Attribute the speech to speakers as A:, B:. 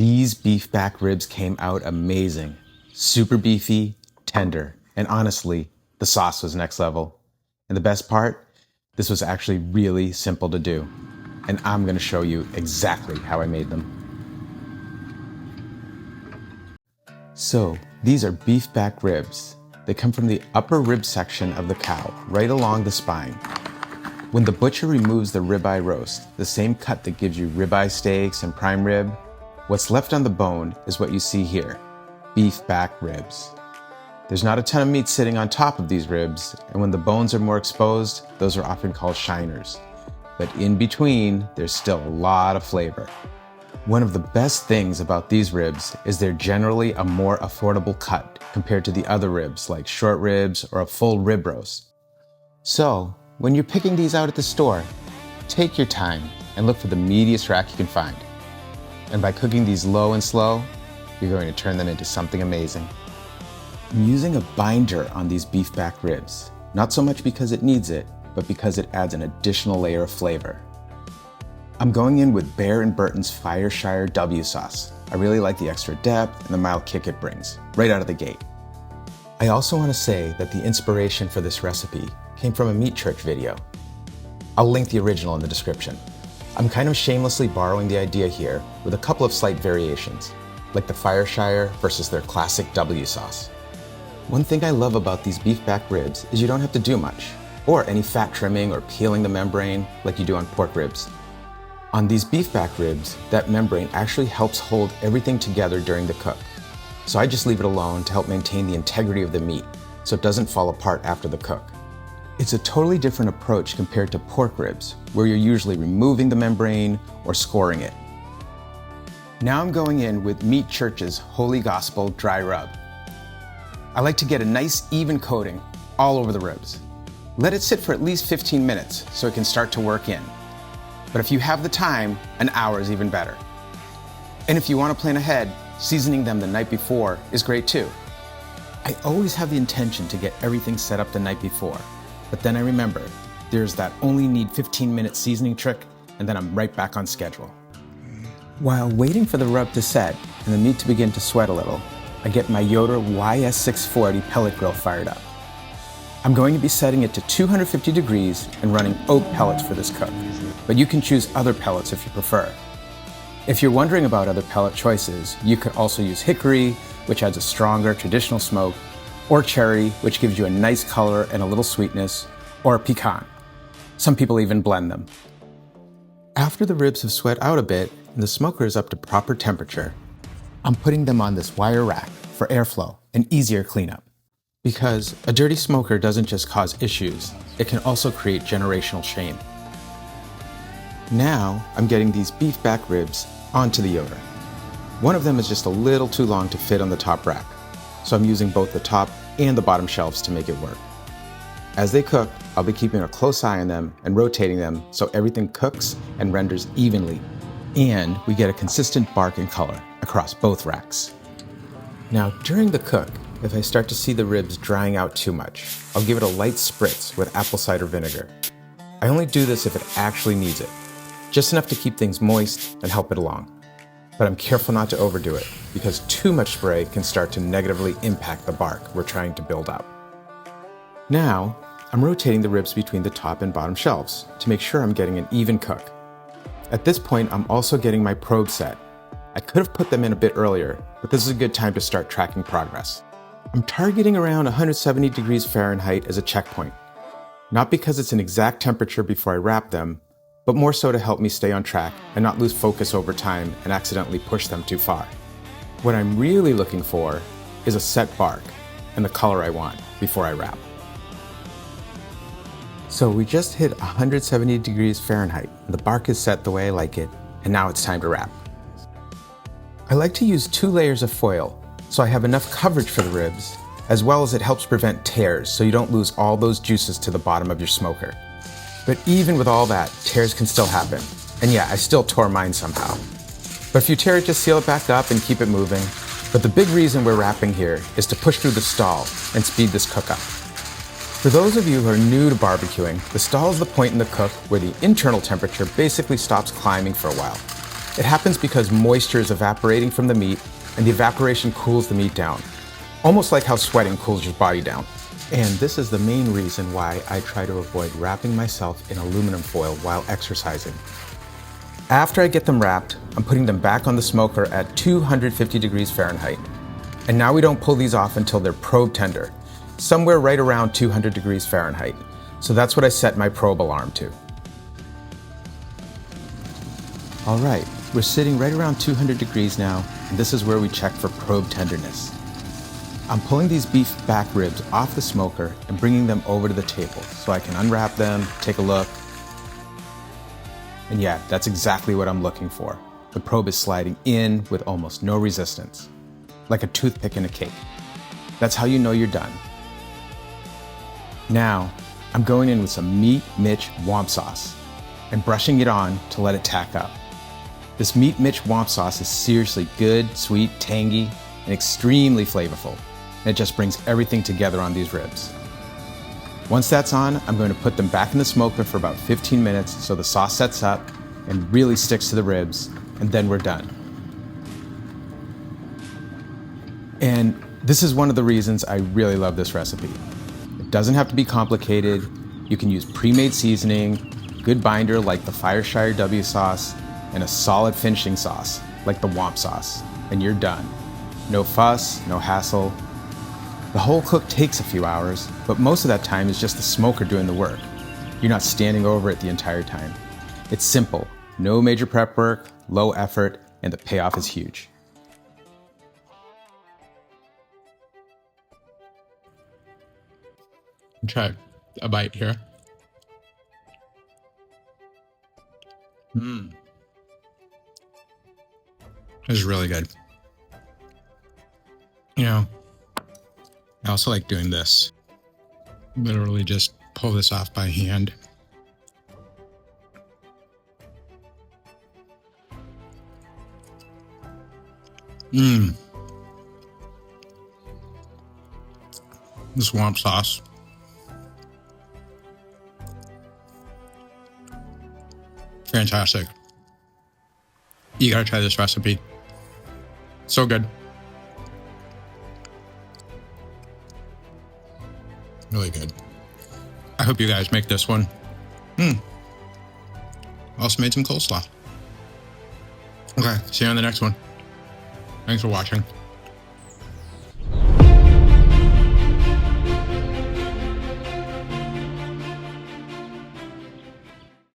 A: These beef back ribs came out amazing. Super beefy, tender, and honestly, the sauce was next level. And the best part, this was actually really simple to do. And I'm gonna show you exactly how I made them. So, these are beef back ribs. They come from the upper rib section of the cow, right along the spine. When the butcher removes the ribeye roast, the same cut that gives you ribeye steaks and prime rib, what's left on the bone is what you see here, beef back ribs. There's not a ton of meat sitting on top of these ribs, and when the bones are more exposed, those are often called shiners. But in between, there's still a lot of flavor. One of the best things about these ribs is they're generally a more affordable cut compared to the other ribs like short ribs or a full rib roast. So, when you're picking these out at the store, take your time and look for the meatiest rack you can find. And by cooking these low and slow, you're going to turn them into something amazing. I'm using a binder on these beef back ribs, not so much because it needs it, but because it adds an additional layer of flavor. I'm going in with Bear & Burton's Fireshire W sauce. I really like the extra depth and the mild kick it brings, right out of the gate. I also want to say that the inspiration for this recipe came from a Meat Church video. I'll link the original in the description. I'm kind of shamelessly borrowing the idea here with a couple of slight variations, like the Fireshire versus their classic W sauce. One thing I love about these beef back ribs is you don't have to do much, or any fat trimming or peeling the membrane like you do on pork ribs. On these beef back ribs, that membrane actually helps hold everything together during the cook. So I just leave it alone to help maintain the integrity of the meat, so it doesn't fall apart after the cook. It's a totally different approach compared to pork ribs, where you're usually removing the membrane or scoring it. Now I'm going in with Meat Church's Holy Gospel Dry Rub. I like to get a nice even coating all over the ribs. Let it sit for at least 15 minutes so it can start to work in. But if you have the time, an hour is even better. And if you want to plan ahead, seasoning them the night before is great too. I always have the intention to get everything set up the night before, but then I remember there's that only need 15-minute seasoning trick, and then I'm right back on schedule. While waiting for the rub to set and the meat to begin to sweat a little, I get my Yoder YS640 pellet grill fired up. I'm going to be setting it to 250 degrees and running oak pellets for this cook, but you can choose other pellets if you prefer. If you're wondering about other pellet choices, you could also use hickory, which adds a stronger traditional smoke, or cherry, which gives you a nice color and a little sweetness, or pecan. Some people even blend them. After the ribs have sweat out a bit and the smoker is up to proper temperature, I'm putting them on this wire rack for airflow and easier cleanup. Because a dirty smoker doesn't just cause issues, it can also create generational shame. Now, I'm getting these beef back ribs onto the Yoder. One of them is just a little too long to fit on the top rack, so I'm using both the top and the bottom shelves to make it work. As they cook, I'll be keeping a close eye on them and rotating them so everything cooks and renders evenly, and we get a consistent bark and color across both racks. Now, during the cook, if I start to see the ribs drying out too much, I'll give it a light spritz with apple cider vinegar. I only do this if it actually needs it, just enough to keep things moist and help it along. But I'm careful not to overdo it, because too much spray can start to negatively impact the bark we're trying to build up. Now, I'm rotating the ribs between the top and bottom shelves to make sure I'm getting an even cook. At this point, I'm also getting my probe set. I could have put them in a bit earlier, but this is a good time to start tracking progress. I'm targeting around 170 degrees Fahrenheit as a checkpoint, not because it's an exact temperature before I wrap them, but more so to help me stay on track and not lose focus over time and accidentally push them too far. What I'm really looking for is a set bark and the color I want before I wrap. So we just hit 170 degrees Fahrenheit, and the bark is set the way I like it, and now it's time to wrap. I like to use 2 layers of foil, so I have enough coverage for the ribs, as well as it helps prevent tears so you don't lose all those juices to the bottom of your smoker. But even with all that, tears can still happen. And yeah, I still tore mine somehow. But if you tear it, just seal it back up and keep it moving. But the big reason we're wrapping here is to push through the stall and speed this cook up. For those of you who are new to barbecuing, the stall is the point in the cook where the internal temperature basically stops climbing for a while. It happens because moisture is evaporating from the meat, and the evaporation cools the meat down, almost like how sweating cools your body down. And this is the main reason why I try to avoid wrapping myself in aluminum foil while exercising. After I get them wrapped, I'm putting them back on the smoker at 250 degrees Fahrenheit. And now we don't pull these off until they're probe tender, somewhere right around 200 degrees Fahrenheit. So that's what I set my probe alarm to. All right, we're sitting right around 200 degrees now, and this is where we check for probe tenderness. I'm pulling these beef back ribs off the smoker and bringing them over to the table so I can unwrap them, take a look. And yeah, that's exactly what I'm looking for. The probe is sliding in with almost no resistance, like a toothpick in a cake. That's how you know you're done. Now, I'm going in with some Meat Mitch Womp Sauce and brushing it on to let it tack up. This Meat Mitch Womp Sauce is seriously good, sweet, tangy, and extremely flavorful. And it just brings everything together on these ribs. Once that's on, I'm going to put them back in the smoker for about 15 minutes so the sauce sets up and really sticks to the ribs, and then we're done. And this is one of the reasons I really love this recipe. It doesn't have to be complicated. You can use pre-made seasoning, good binder like the Fireshire W sauce, and a solid finishing sauce like the Womp sauce, and you're done. No fuss, no hassle. The whole cook takes a few hours, but most of that time is just the smoker doing the work. You're not standing over it the entire time. It's simple, no major prep work, low effort, and the payoff is huge.
B: Try a bite here. This is really good. You know, I also like doing this. Literally just pull this off by hand. This Womp sauce. Fantastic. You gotta try this recipe. So good. Really good. I hope you guys make this one. Also made some coleslaw. Okay, see you on the next one. Thanks for watching.